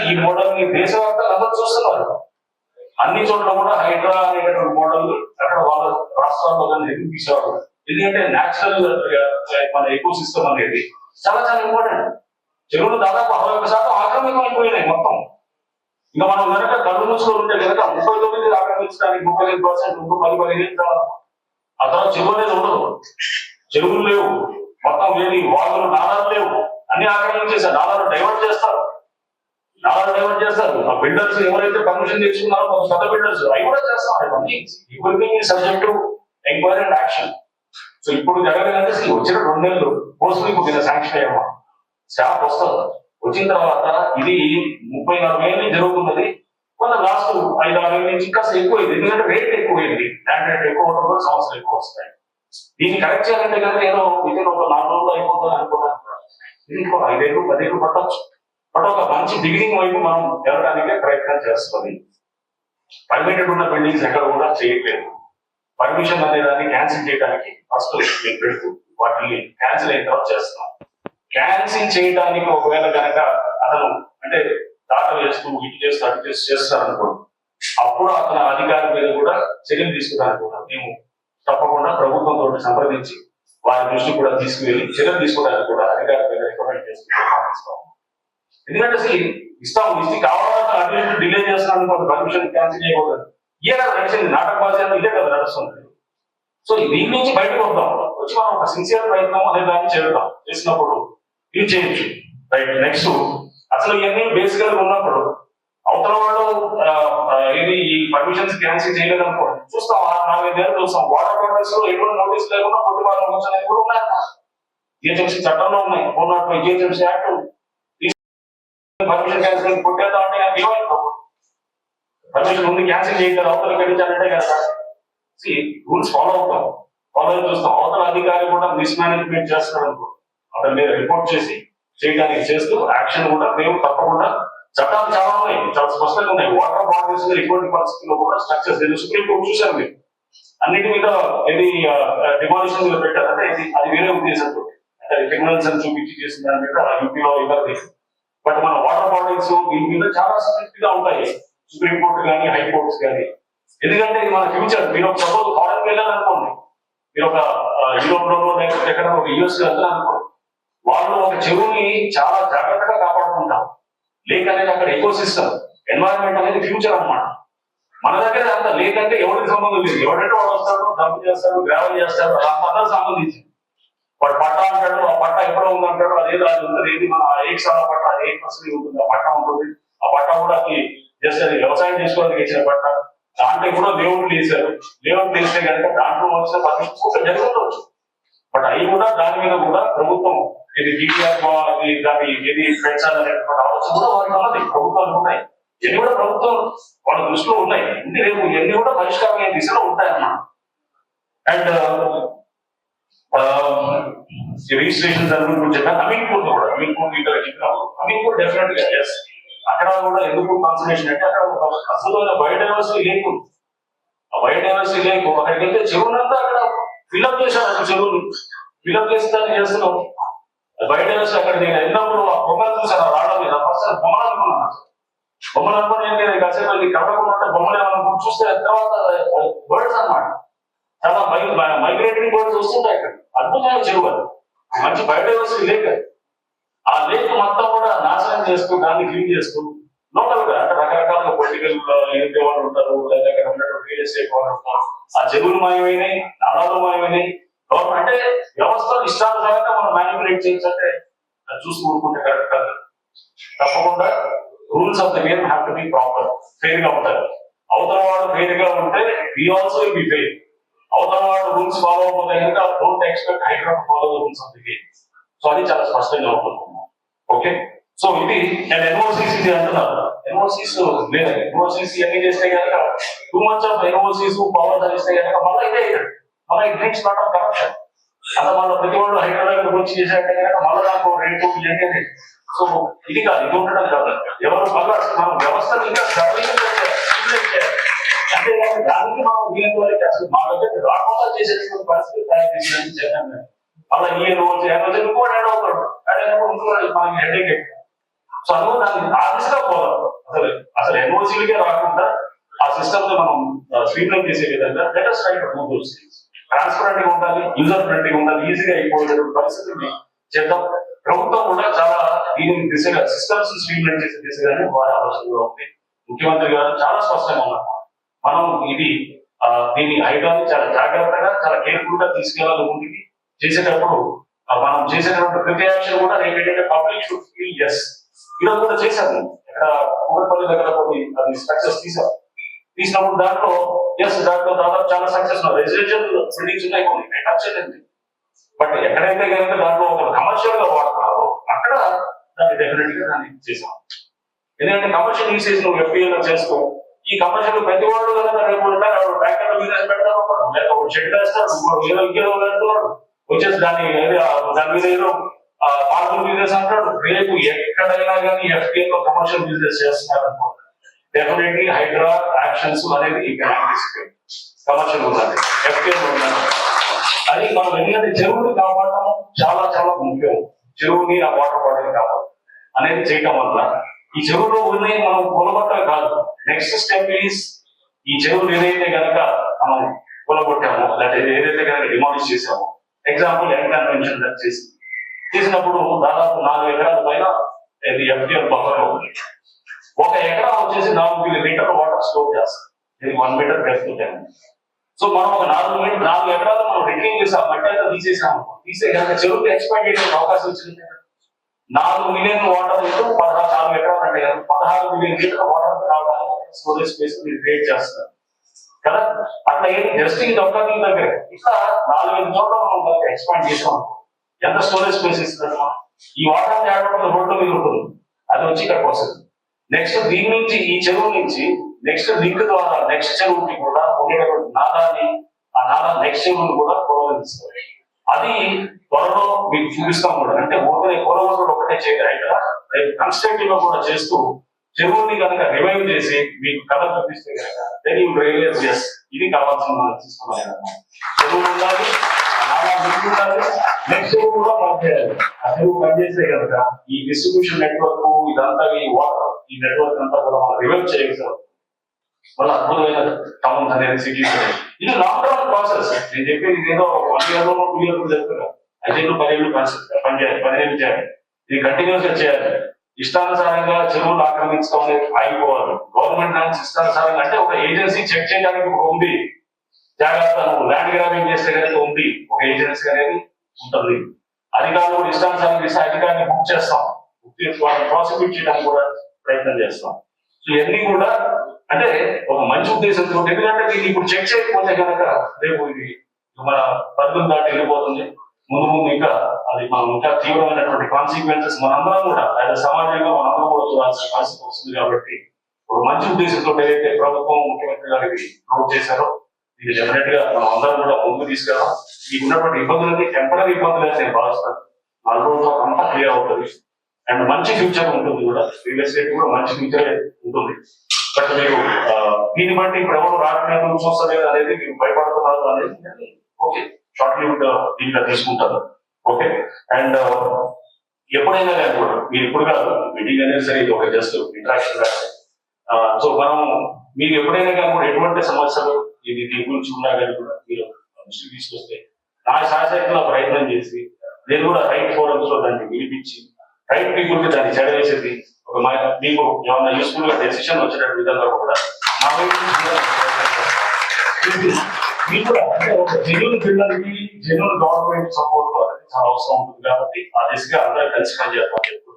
ఈ మోడల్ ని దేశవ్యాప్తంగా అందరూ చూస్తున్నారు. అన్ని చోట్ల కూడా హైడ్రా అనేటువంటి మోడల్ అక్కడ వాళ్ళ రాష్ట్రాల్లో ఎందుకు తీసేవారు, ఎందుకంటే న్యాచురల్ మన ఎకో సిస్టమ్ అనేది చాలా చాలా ఇంపార్టెంట్. చెరువులు దాదాపు 61% ఆక్రమితం అయిపోయినాయి మొత్తం. ఇంకా మనం కనుక కళ్ళు మూసుకొని ఉంటే కనుక 39 ఆక్రమించడానికి 35%, 10-15 ఆ తర్వాత చెరువు అనేది ఉండదు. చెరువులు లేవు, మొత్తం వేడి వాగులు నాలాలు లేవు, అన్ని ఆక్రమించేసారు. నాలాలు డైవర్ట్ చేస్తారు. ఆ బిల్డర్స్ ఎవరైతే పర్మిషన్ తీసుకున్నారో కొంత పెద్ద బిల్డర్స్ అవి కూడా చేస్తారు. ఇవన్నీ everything is subject to enquiry and action. So ఇప్పుడు జరగలేదంటే వచ్చిన 2 నెలలు పోస్టులు ఇప్పుడు శాంక్షన్ అయ్యామా, స్టాఫ్ వస్తుంది. వచ్చిన తర్వాత ఇది 30-40 ఏళ్ళు జరుగుతున్నది. కొంత లాస్ట్ 5-6 ఏళ్ళ నుంచి ఇంకా ఎక్కువైంది, ఎందుకంటే రేట్ ఎక్కువైంది. ల్యాండ్ రేట్ ఎక్కువ ఉండడం కూడా సమస్యలు ఎక్కువ వస్తాయి. దీన్ని కరెక్ట్ చేయాలంటే కనుక ఏదో వితిన్ ఒక 4 రోజులు అయిపోతుంది అనుకున్నాను. ఇది 5 ఏళ్ళు 10 ఏళ్ళు పట్టచ్చు. బట్ ఒక మంచి బిగినింగ్ వైపు మనం వెళ్ళడానికే ప్రయత్నం చేస్తుంది. పర్మిటెడ్ ఉన్న బిల్డింగ్స్ ఎక్కడ కూడా చేయట్లేదు. పర్మిషన్ అనే దాన్ని క్యాన్సిల్ చేయడానికి ఫస్ట్ మేము పెడుతూ వాటిని క్యాన్సిల్ అయిన తర్వాత చేస్తున్నాం. క్యాన్సిల్ చేయడానికి ఒకవేళ కనుక అతను అంటే దాటలు వేస్తూ ఇటు చేస్తూ అటు చేస్తూ చేస్తారనుకోండి, అప్పుడు అతని అధికారి మీద కూడా చర్యలు తీసుకోవడానికి కూడా మేము తప్పకుండా ప్రభుత్వంతో సంప్రదించి వారి దృష్టి కూడా తీసుకువెళ్ళి చర్యలు తీసుకోవడానికి కూడా అధికారి మీద రికమెండ్ చేస్తాం. ఎందుకంటే అసలు ఇష్ట కావాలంటే అటు ఇటు డిలే చేస్తున్నాను, పర్మిషన్ క్యాన్సిల్ చేయకూడదు. ఇదే కదా నడిచింది, నాటక భాష ఇదే కదా నడుస్తుంది. సో దీని నుంచి బయటకు వద్దాం, వచ్చి మనం ఒక సిన్సియర్ ప్రయత్నం అనే దాన్ని చేద్దాం. చేసినప్పుడు ఇది చేయొచ్చు. రైట్. నెక్స్ట్ అసలు ఇవన్నీ బేసికల్ గా ఉన్నప్పుడు అవతల వాళ్ళు ఇది ఈ పర్మిషన్స్ క్యాన్సిల్ చేయలేదు అనుకోండి, చూస్తాం 4-5 ఏళ్ళు చూస్తాం. వాటర్ ప్రాజెక్ట్స్ లో ఎటువంటి నోటీస్ లేకుండా పొట్టుబాటు ఉంచాలని కూడా ఉన్నాయన్నమాట. జిహెచ్ఎంసీ చట్టంలో ఉన్నాయి. 405 జిహెచ్ఎంసీ యాక్ట్ పర్మిషన్ క్యాన్సిల్ కొట్టేద్దాం అంటే ఏమైనా పర్మిషన్ ముందు క్యాన్సిల్ చేయగలరు, అవతల గడించాలంటే కదా రూల్స్ ఫాలో అవుతాం. ఫాలో చూస్తాం. అవతల అధికారి కూడా మిస్ మేనేజ్మెంట్ చేస్తున్నాడు అనుకో, అతని మీద రిపోర్ట్ చేసి చేయడానికి చేస్తూ యాక్షన్ కూడా మేము తప్పకుండా చట్టాలు చాలా ఉన్నాయి, చాలా స్పష్టంగా ఉన్నాయి. వాటర్ బాడీస్ ఇటువంటి పరిస్థితుల్లో కూడా స్ట్రక్చర్స్ సుప్రీం కోర్టు చూశారు. మీరు అన్నిటి మీద ఏది డిమాలిషన్ మీద పెట్టారు అంటే అది వేరే ఉద్దేశంతో అంటే క్రిమినల్స్ అని చూపించి చేసిన దాని మీద యూపీలో ఇవ్వదు. బట్ మన వాటర్ బాడీస్ దీని మీద చాలా స్ట్రిక్ట్ గా ఉంటాయి, సుప్రీం కోర్టు కానీ హైకోర్ట్స్ కానీ. ఎందుకంటే ఇది మన ఫ్యూచర్. మీరు ఒక సపోజ్ ఫారెన్ వెళ్ళాలనుకోండి, మీరు ఒక యూరోప్ లో లేకపోతే ఎక్కడ ఒక యూఎస్ వెళ్తారనుకోండి, వాళ్ళు ఒక చెరువుని చాలా జాగ్రత్తగా కాపాడుకుంటారు. లేక్ అనేది అక్కడ ఎకో సిస్టమ్, ఎన్వైరన్మెంట్ అనేది ఫ్యూచర్ అన్నమాట. మన దగ్గర అంత లేక్ అంటే ఎవరికి సంబంధం లేదు. ఎవడంటే వాడు వస్తాడు, డంప్ చేస్తాడు, గ్రావెల్ చేస్తాడు, అదంతా సంబంధించింది. వాడు పట్ట అంటాడు, ఆ పట్ట ఎక్కడ ఉందంటాడు, అదేదో అది ఉంటుంది. ఏది మన 1 పట్ట 8% ఉంటుంది, ఆ పట్ట ఉంటుంది. ఆ పట్ట కూడా జస్ట్ అది వ్యవసాయం చేసుకోవడానికి ఇచ్చిన పట్ట. దాంట్లో కూడా లేఅవుట్లు వేసారు. లేఅవుట్లు వేస్తే కనుక దాంట్లో వచ్చిన పర్మిషన్ జరుగుతుండొచ్చు. బట్ అవి కూడా దాని మీద కూడా ప్రభుత్వం ఇది డిపిఆర్ దాని ఏది పెంచాలనేటువంటి ఆలోచన కూడా వాళ్ళకి ఉన్నది, ప్రభుత్వాలు ఉన్నాయి. ఇవన్నీ కూడా ప్రభుత్వం వాళ్ళ దృష్టిలో ఉన్నాయి. రేపు ఇవన్నీ కూడా పరిష్కారమైన దిశలో ఉంటాయన్నమాట. అండ్ రిజిస్ట్రేషన్ గురించి చెప్పాను. అమీన్పూర్ కూడా అమీన్పూర్ డెఫినెట్ గా ఎస్. అక్కడ కూడా ఎందుకు కాన్సన్ట్రేషన్ అంటే అక్కడ ఒక అద్భుతమైన బయోడైవర్సిటీ లేకు. ఆ బయోడైవర్సిటీ లేకు అక్కడికి వెళ్తే చెరువునంతా అక్కడ ఫిల్అప్ చేశారు. అక్కడ చెరువులు ఫిల్అప్ చేసి దాన్ని చేస్తున్నాం. బయోడైవర్సిటీ అక్కడ నేను వెళ్ళినప్పుడు ఆ బొమ్మలు చూసాను, ఆ రావడం మీద ఫస్ట్ బొమ్మలు అనుకున్నాను. బొమ్మలు అనుకుని నేను కాసేపు కట్టకుండా బొమ్మలు ఏమనుకుని చూస్తే తర్వాత బర్డ్స్ అన్నమాట. చాలా మైగ్రేటరీ బర్డ్స్ వస్తుంటాయి అక్కడ. అద్భుతమైన చెరువు అది, మంచి బయోడైవర్సిటీ లేక్. ఆ లేక్ మొత్తం కూడా నాశనం చేస్తూ దాన్ని క్లీన్ చేస్తూ లోకల్ గా అంటే రకరకాల పొలిటికల్ వాళ్ళు ఉంటారు, లేదా రియల్ ఎస్టేట్ వాళ్ళు ఉంటారు. ఆ చెరువులు మాయమైనాయి, నాళాలు మాయమైనాయి. గవర్నమెంట్ అంటే వ్యవస్థలు ఇష్టానుసారంగా మనం మ్యానిపులేట్ చేయాలంటే చూసి ఊరుకుంటే కరెక్ట్ కాదు. తప్పకుండా rules of the game have to be proper, fair గా ఉంటారు. అవతల వాడు ఫెయిర్ గా ఉంటే we also will be fair. అవతల వాడు రూల్స్ ఫాలో అవ్వకపోతే కనుక don't expect Hyderabad follow the rules of the game. So అది చాలా స్పష్టంగా ఉంటుంది. ఓకే. సో ఇది అండ్ ఎన్ఓసిసి అంటున్నారు. ఎన్ఓసిస్ లేదా ఎన్ఓసిసి అన్ని చేస్తే కనుక 2 months ఆఫ్ ఎన్ఓసిస్ పవర్ ధరిస్తే కనుక మళ్ళీ ఇదే మళ్ళీ it drinks not of corruption. అంత మళ్ళీ ప్రతి వాళ్ళు హైదరాబాద్ గురించి చేశారంటే కనుక మళ్ళీ నాకు రేటు ఇవన్నీ. సో ఇది కాదు, ఇది ఉండడం కాదు. ఎవరు మళ్ళీ మనం వ్యవస్థను ఇంకా అంటే దానికి మనం వీళ్ళ వరకు అసలు మా దగ్గర రాకుండా చేసేటువంటి పరిస్థితి తయారు చేసేది చెప్పాను. మళ్ళీ ఈ రోజు ఇంకోటి యాడ్ అవుతాడు, యాడ్ అయినప్పుడు మనకి హెడేక్. సో అందువల్ల దాన్ని ఆ దిశగా పోదాం. అసలు అసలు ఎన్ఓసీలకే రాకుండా ఆ సిస్టమ్ ని మనం స్ట్రీమ్లైన్ చేసే విధంగా letters right do those things. Transparent గా ఉండాలి, యూజర్ ఫ్రెండ్లీగా ఉండాలి, ఈజీగా అయిపోయేటువంటి పరిస్థితుల్ని చేద్దాం. ప్రభుత్వం కూడా చాలా దీని దిశగా సిస్టమ్స్ స్ట్రీమ్లైన్ చేసే దిశగానే వారి ఆలోచనలో ఉంది. ముఖ్యమంత్రి గారు చాలా స్పష్టంగా ఉన్నారు, మనం ఇది దీని హైడ్రాని చాలా జాగ్రత్తగా చాలా కేర్ఫుల్ గా తీసుకెళ్లాలి ముందుకి. చేసేటప్పుడు మనం చేసేటువంటి ప్రతి యాక్షన్ కూడా ఏంటంటే పబ్లిక్ షుడ్ ఫీల్ ఎస్. ఈరోజు కూడా చేశాను, ఇక్కడ కూకట్పల్లి దగ్గర కొన్ని అది సక్సెస్ తీసినప్పుడు దాంట్లో దాంట్లో దాదాపు చాలా సక్సెస్ రెసిడెన్షియల్ బిల్డింగ్స్ ఉన్నాయి కొన్ని టచ్ అయింది. బట్ ఎక్కడైతే కనుక దాంట్లో ఒక కమర్షియల్ గా వాడుతున్నారో అక్కడ దాన్ని డెఫినెట్ గా దాన్ని చేసాం. ఎందుకంటే కమర్షియల్ యూసేజ్ నువ్వు ఎఫ్ఐఆర్ చేస్తూ ఈ కమర్షియల్ ప్రతి వాళ్ళు కదా రేపు ట్రాక్టర్ బిజినెస్ పెడతారు, లేక ఒక షెడ్ వేస్తారు, ఇంకేదో అంటున్నాడు వచ్చేసి దాని మీద ఏదో మార్కెట్ బిజినెస్ అంటాడు. రేపు ఎక్కడైనా కానీ ఎఫ్ఐఆర్ లో కమర్షియల్ బిజినెస్ చేస్తున్నారు అనుకో డెఫినెట్లీ హైడ్రా యాక్షన్స్ అనేది కమర్షియల్ ఉండాలి, ఎఫ్ఐఆర్ ఉండాలి. అది మనం ఎందుకంటే చెరువుని కాపాడటం చాలా చాలా ముఖ్యం. చెరువుని ఆ వాటర్ బాడీని కాపాడటం అనేది చేయటం వల్ల ఈ చెరువులో ఉన్నాయి మనం కొలగొట్టడం కాదు. నెక్స్ట్ స్టెప్ ఈస్ ఈ చెరువులు ఏదైతే కనుక మనం కొలగొట్టామో లేదా ఏదైతే కనుక డిమాలిష్ చేసామో, ఎగ్జాంపుల్ ఎన్కన్వెన్షన్ చేసినప్పుడు దాదాపు 4 ఎకరాల పైన ఎఫ్టీఎల్ బఫర్ ఉంది. 1 ఎకరా వచ్చేసి 4 మీటర్ల వాటర్ స్టోర్ చేస్తాం, ఇది 1 మీటర్ డెప్త్. సో మనం ఒక 4 ఎకరాలు మనం రిటైన్ చేసాం, మట్టి అయితే తీసేసాము. తీసే కనుక చెరువుకి ఎక్స్పాండ్ చేయడానికి అవకాశం వచ్చింది. 4 మిలియన్ వాటర్ 4 ఎకరాలు అంటే 16 మిలియన్ లీటర్ వాటర్ రావడానికి స్టోరేజ్ స్పేస్ మీరు క్రియేట్ చేస్తారు కదా. అట్లా ఏంటి జస్ట్ ఇది ఒక దగ్గర ఇట్లా 4-5 చోట్ల మనం ఎక్స్పాండ్ చేసాం అనుకో ఎంత స్టోరేజ్ స్పేస్ ఇస్తుంది. ఈ వాటర్ తేడా రోడ్డు మీద ఉంటుంది, అది వచ్చి ఇక్కడికి వస్తుంది. నెక్స్ట్ దీని నుంచి ఈ చెరువు నుంచి నెక్స్ట్ లింక్ ద్వారా నెక్స్ట్ చెరువుకి కూడా ఉండేటటువంటి నాదాన్ని ఆ నాదా నెక్స్ట్ చెరువుని కూడా కొలవలిస్తుంది. అది త్వరలో మీకు చూపిస్తాం కూడా. అంటే ఊరికే కొలవలు ఒకటే చేయగలరు కదా, రేపు కన్స్ట్రక్టివ్ గా కూడా చేస్తూ చెరువుని కనుక రివైవ్ చేసి మీకు కళ చూపిస్తే కనుక దెన్ యూ రియలైజ్ ఎస్ ఇది కావాల్సిన మనం తీసుకున్నాం. చెరువు ఉండాలి, నాదా లింక్ ఉండాలి, నెక్స్ట్ చెరువు కూడా పనిచేయాలి. ఆ చెరువు పనిచేస్తే కనుక ఈ డిస్ట్రిబ్యూషన్ నెట్వర్క్ ఇదంతా ఈ వాటర్ ఈ నెట్వర్క్ అంతా కూడా మనం రివైవ్ చేయగలుగుతాం. వాళ్ళ అద్భుతమైన టౌన్స్ అనేది సిటీస్ అనేది ఇది లాంగ్ టర్మ్ ప్రాసెస్. నేను చెప్పేది ఏదో 1 year 2 years చెప్తున్నా, 5 ఏళ్ళు 10 ఏళ్ళు పనిచేయాలి, 10 ఏళ్ళు చేయాలి. ఇది కంటిన్యూస్ గా చేయాలి. ఇష్టానుసారంగా చెరువులు ఆక్రమించడం అనేది ఆగిపోవాలి. గవర్నమెంట్ ల్యాండ్స్ ఇష్టానుసారంగా అంటే ఒక ఏజెన్సీ చెక్ చేయడానికి ఉంది, జాగ్రత్త నువ్వు ల్యాండ్ గ్రాబింగ్ చేస్తే కనుక ఉంది ఒక ఏజెన్సీ అనేది ఉంటుంది. అధికారులు కూడా ఇష్టానుసారంగా ఇస్తే అధికారిని బుక్ చేస్తాం, బుక్ చేసి వాళ్ళని ప్రాసిక్యూట్ చేయడానికి కూడా ప్రయత్నం చేస్తాం. సో ఇవన్నీ కూడా అంటే ఒక మంచి ఉద్దేశంతో, ఎందుకంటే దీన్ని ఇప్పుడు చెక్ చేయకపోతే కనుక రేపు ఇది మన పరిధులు దాటి వెళ్ళిపోతుంది. ముందు ఇంకా అది మనం ఇంకా తీవ్రమైనటువంటి కాన్సిక్వెన్సెస్ మనందరం కూడా అదే సమాజంగా మనందరం కూడా చూడాల్సిన పరిస్థితి వస్తుంది. కాబట్టి ఒక మంచి ఉద్దేశంతో ఏదైతే ప్రభుత్వం ముఖ్యమంత్రి గారు ఇది నోట్ చేశారో ఇది డెఫినెట్ గా మనం అందరం కూడా ముందుకు తీసుకెళ్దాం. మీకు ఉన్నటువంటి ఇబ్బందులన్నీ టెంపరీ ఇబ్బందులు అని నేను భావిస్తాను. 4 రోజుల్లో అంతా క్లియర్ అవుతుంది అండ్ మంచి ఫ్యూచర్ ఉంటుంది కూడా. రియల్ ఎస్టేట్ కూడా మంచి ఫ్యూచర్ ఉంటుంది. బట్ మీరు దీన్ని బట్టి ఇప్పుడు ఎవరు రావట్లేదు చూస్తలేదు అనేది మీరు భయపడుతున్నారు అనేది ఓకే, షార్ట్ లిమిట్ దీంట్లో తీసుకుంటారు. ఓకే, అండ్ ఎప్పుడైనా కానీ కూడా మీరు ఇప్పుడు కాదు మీటింగ్ అనేది సరే ఇది ఒక జస్ట్ ఇంటరాక్షన్. సో మనం మీకు ఎప్పుడైనా కానీ కూడా ఎటువంటి సమస్యలు ఇది దీని గురించి ఉన్నా కానీ కూడా మీరు దృష్టికి తీసుకొస్తే నా శాశ్వతంగా ప్రయత్నం చేసి నేను కూడా రైట్ ఫోరమ్స్ లో దాన్ని పిలిపించి రైట్ పీపుల్ కి దాన్ని చెడవేసేది ఒక మీకు ఏమన్నా యూస్ఫుల్ గా డెసిషన్ వచ్చేటట్టు విధంగా కూడా నా మీకు కూడా అంటే ఒక జెన్యూన్ పిల్లలకి జెన్యూన్ గవర్నమెంట్ సపోర్ట్ అనేది చాలా అవసరం ఉంటుంది. కాబట్టి ఆ దిశగా అందరూ కలిసి పనిచేస్తాం.